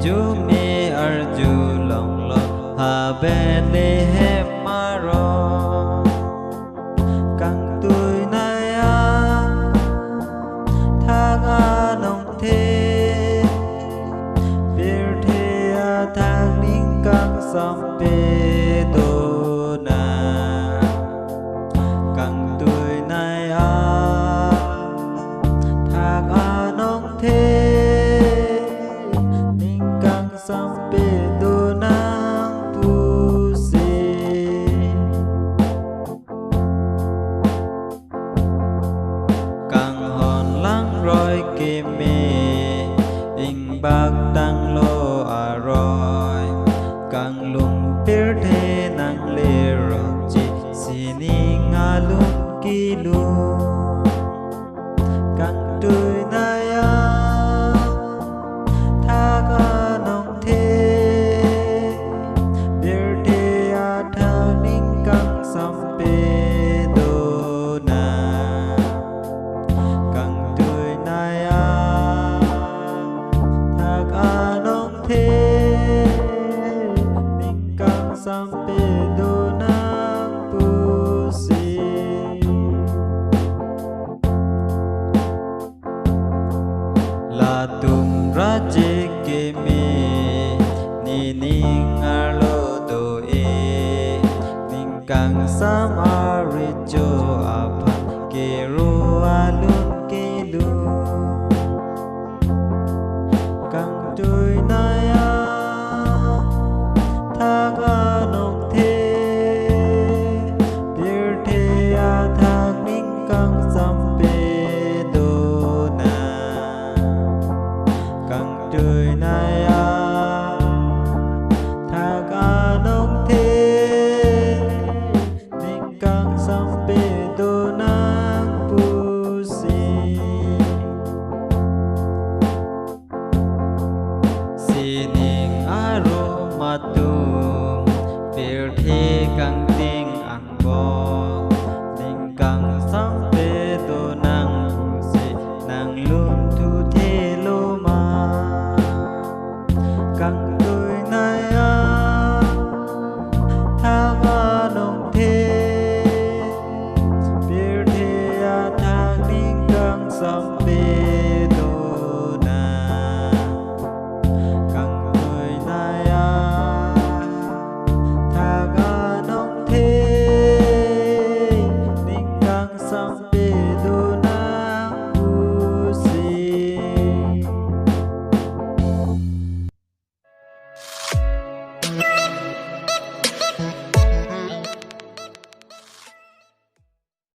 ju mi arju long lo ha Bethlehem maro căng tuổi nay thang nông thế bir thế thang ninh căng sampai do na căng tuổi nay thang nông thế sampai donang pusi càng hòn lăng roi kê mê in bạc tăng lo roi càng lung tir thế nang lê rong chi sini ngalung kilu càng tuổi nay sampai do na căng tuổi nay thác nông thế ninh căng sampai do na pusi la tum raje ke me ni ning alo do càng sam arijo apan kero alun kelu càng tuổi nay thác nông thế bir thế thác ninh càng sampai do na càng tuổi nay thác nông thế sampai donang pusi sining aromatum pirthi kang ting angbo ning kang sampai donang pusi nang lum thu the loma kang